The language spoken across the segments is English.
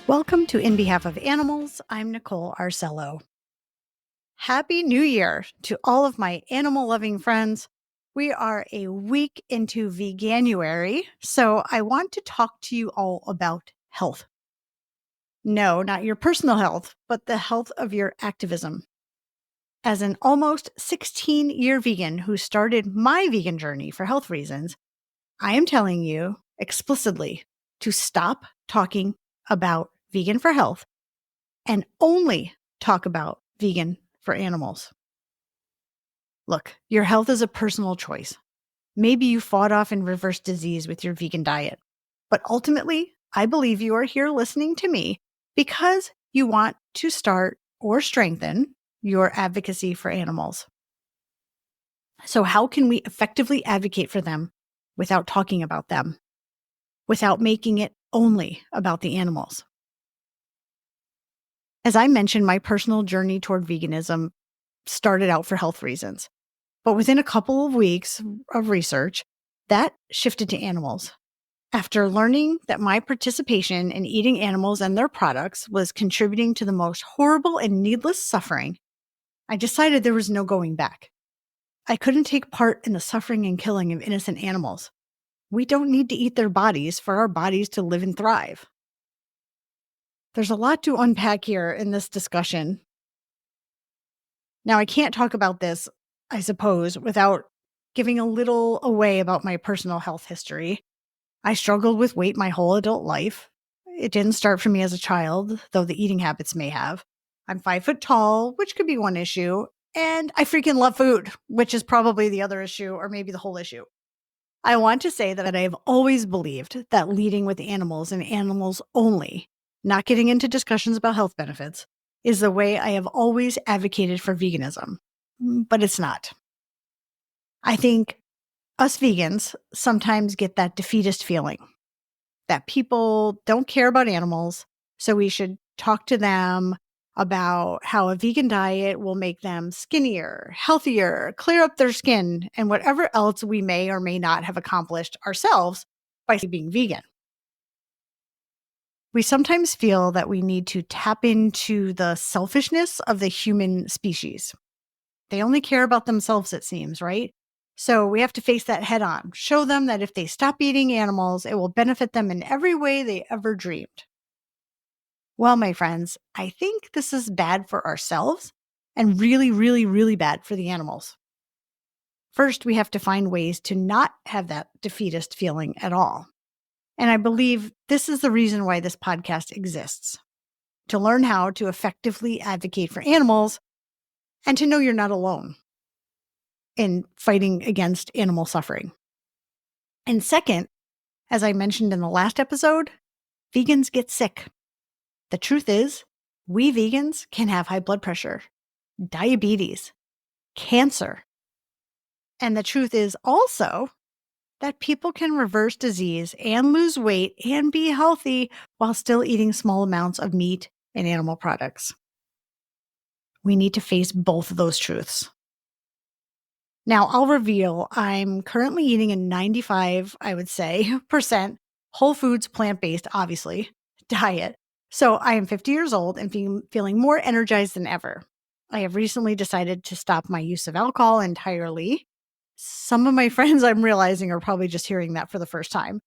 Welcome to In Behalf of Animals. I'm Nicole Arciello. Happy New Year to all of my animal-loving friends. We are a week into Veganuary, so I want to talk to you all about health. No, not your personal health, but the health of your activism. As an almost 16-year vegan who started my vegan journey for health reasons, I am telling you explicitly to stop talking about vegan for health and only talk about vegan for animals. Look, your health is a personal choice. Maybe you fought off and reversed disease with your vegan diet, but ultimately, I believe you are here listening to me because you want to start or strengthen your advocacy for animals. So how can we effectively advocate for them without talking about them, without making it only about the animals? As I mentioned, my personal journey toward veganism started out for health reasons. But within a couple of weeks of research, that shifted to animals. After learning that my participation in eating animals and their products was contributing to the most horrible and needless suffering, I decided there was no going back. I couldn't take part in the suffering and killing of innocent animals. We don't need to eat their bodies for our bodies to live and thrive. There's a lot to unpack here in this discussion. Now, I can't talk about this, I suppose, without giving a little away about my personal health history. I struggled with weight my whole adult life. It didn't start for me as a child, though the eating habits may have. I'm 5 foot tall, which could be one issue, and I freaking love food, which is probably the other issue, or maybe the whole issue. I want to say that I have always believed that leading with animals and animals only, not getting into discussions about health benefits, is the way I have always advocated for veganism. But it's not. I think us vegans sometimes get that defeatist feeling that people don't care about animals, so we should talk to them about how a vegan diet will make them skinnier, healthier, clear up their skin, and whatever else we may or may not have accomplished ourselves by being vegan. We sometimes feel that we need to tap into the selfishness of the human species. They only care about themselves, it seems, right? So we have to face that head on, show them that if they stop eating animals, it will benefit them in every way they ever dreamed. Well, my friends, I think this is bad for ourselves and really, really, really bad for the animals. First, we have to find ways to not have that defeatist feeling at all. And I believe this is the reason why this podcast exists, to learn how to effectively advocate for animals and to know you're not alone in fighting against animal suffering. And second, as I mentioned in the last episode, vegans get sick. The truth is, we vegans can have high blood pressure, diabetes, cancer. And the truth is also that people can reverse disease and lose weight and be healthy while still eating small amounts of meat and animal products. We need to face both of those truths. Now, I'll reveal I'm currently eating a 95, I would say, percent whole foods, plant-based, obviously, diet. So I am 50 years old and feeling more energized than ever. I have recently decided to stop my use of alcohol entirely. Some of my friends, I'm realizing, are probably just hearing that for the first time.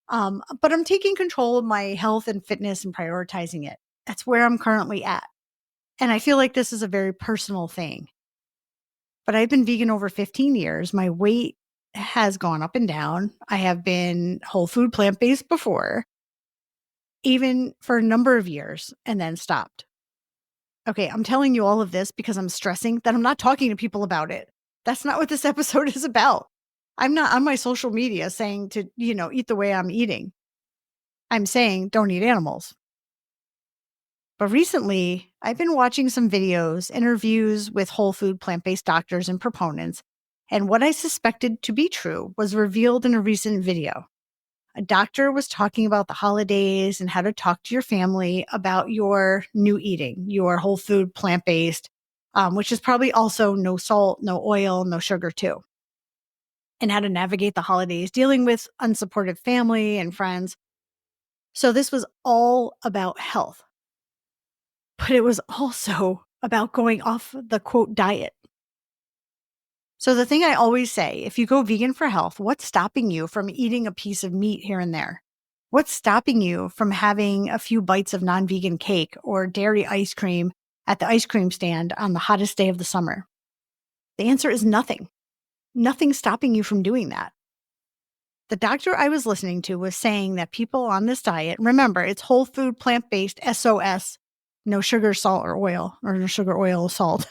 But I'm taking control of my health and fitness and prioritizing it. That's where I'm currently at. And I feel like this is a very personal thing. But I've been vegan over 15 years. My weight has gone up and down. I have been whole food plant-based before, even for a number of years, and then stopped. Okay, I'm telling you all of this because I'm stressing that I'm not talking to people about it. That's not what this episode is about. I'm not on my social media saying to, eat the way I'm eating. I'm saying don't eat animals. But recently, I've been watching some videos, interviews with whole food plant-based doctors and proponents, and what I suspected to be true was revealed in a recent video. A doctor was talking about the holidays and how to talk to your family about your new eating, your whole food plant-based, which is probably also no salt, no oil, no sugar too, and how to navigate the holidays, dealing with unsupportive family and friends. So this was all about health, but it was also about going off the quote diet. So the thing I always say, if you go vegan for health, what's stopping you from eating a piece of meat here and there? What's stopping you from having a few bites of non-vegan cake or dairy ice cream at the ice cream stand on the hottest day of the summer? The answer is nothing. Nothing's stopping you from doing that. The doctor I was listening to was saying that people on this diet, remember, it's whole food, plant-based, SOS, no sugar, salt, or oil, or no sugar, oil, or salt.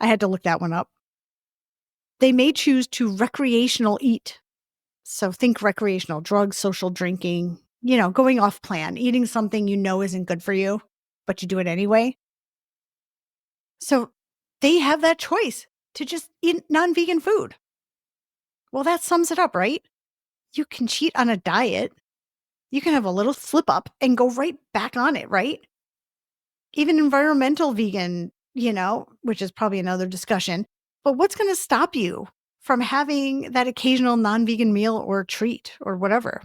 I had to look that one up. They may choose to recreational eat. So think recreational drugs, social drinking, going off plan, eating something you know isn't good for you, but you do it anyway. So they have that choice to just eat non-vegan food. Well, that sums it up, right? You can cheat on a diet. You can have a little slip up and go right back on it, right? Even environmental vegan, which is probably another discussion. But what's going to stop you from having that occasional non-vegan meal or treat or whatever?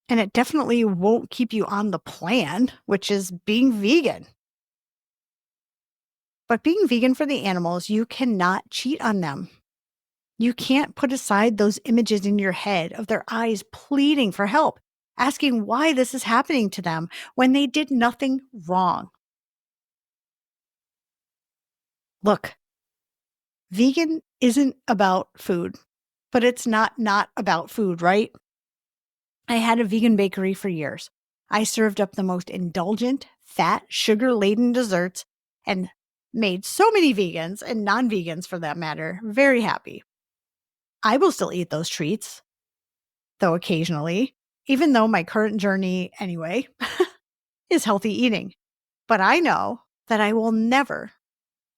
And it definitely won't keep you on the plan, which is being vegan. But being vegan for the animals, you cannot cheat on them. You can't put aside those images in your head of their eyes pleading for help, asking why this is happening to them when they did nothing wrong. Look, vegan isn't about food, but it's not about food, right? I had a vegan bakery for years. I served up the most indulgent, fat, sugar-laden desserts and made so many vegans and non-vegans for that matter very happy. I will still eat those treats, though occasionally, even though my current journey anyway is healthy eating. But I know that I will never,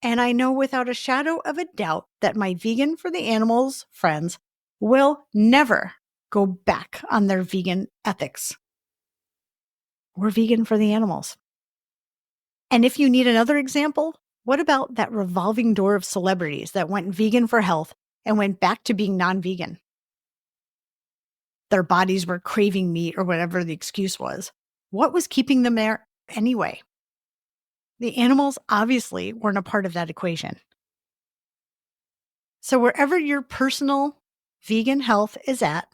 and I know without a shadow of a doubt that my vegan for the animals friends will never go back on their vegan ethics. We're vegan for the animals. And if you need another example, what about that revolving door of celebrities that went vegan for health and went back to being non-vegan? Their bodies were craving meat or whatever the excuse was. What was keeping them there anyway? The animals obviously weren't a part of that equation. So wherever your personal vegan health is at,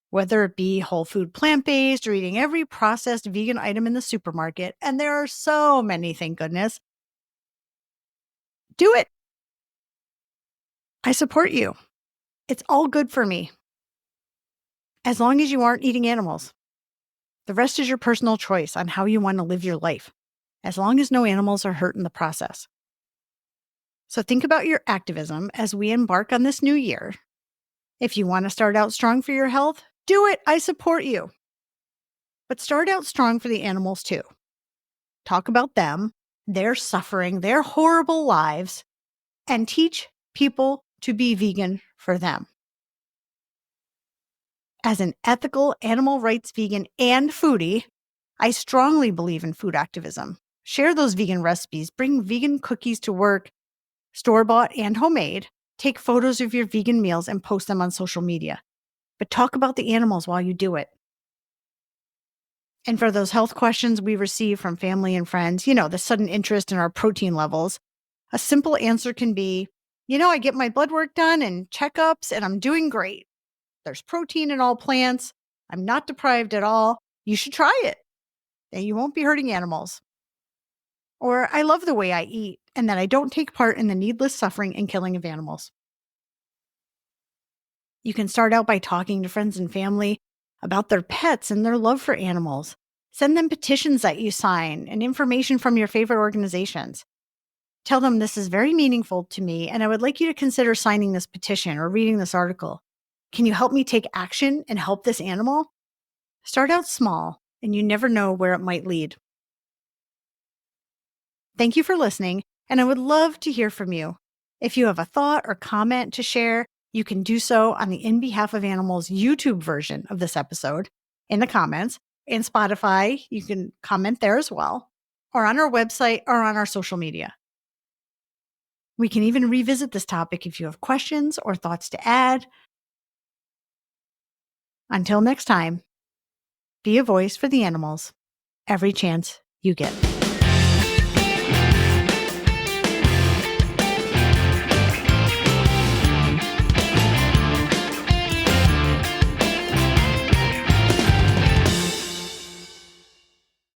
whether it be whole food plant-based or eating every processed vegan item in the supermarket, and there are so many, thank goodness, do it. I support you. It's all good for me. As long as you aren't eating animals. The rest is your personal choice on how you want to live your life, as long as no animals are hurt in the process. So think about your activism as we embark on this new year. If you want to start out strong for your health, do it. I support you. But start out strong for the animals too. Talk about them, their suffering, their horrible lives, and teach people to be vegan for them. As an ethical animal rights vegan and foodie, I strongly believe in food activism. Share those vegan recipes, bring vegan cookies to work, store-bought and homemade. Take photos of your vegan meals and post them on social media. But talk about the animals while you do it. And for those health questions we receive from family and friends, the sudden interest in our protein levels, a simple answer can be, I get my blood work done and checkups and I'm doing great. There's protein in all plants. I'm not deprived at all. You should try it and you won't be hurting animals. Or I love the way I eat and that I don't take part in the needless suffering and killing of animals. You can start out by talking to friends and family about their pets and their love for animals. Send them petitions that you sign and information from your favorite organizations. Tell them this is very meaningful to me and I would like you to consider signing this petition or reading this article. Can you help me take action and help this animal? Start out small and you never know where it might lead. Thank you for listening, and I would love to hear from you. If you have a thought or comment to share, you can do so on the In Behalf of Animals YouTube version of this episode in the comments. In Spotify, you can comment there as well, or on our website or on our social media. We can even revisit this topic if you have questions or thoughts to add. Until next time. Be a voice for the animals every chance you get.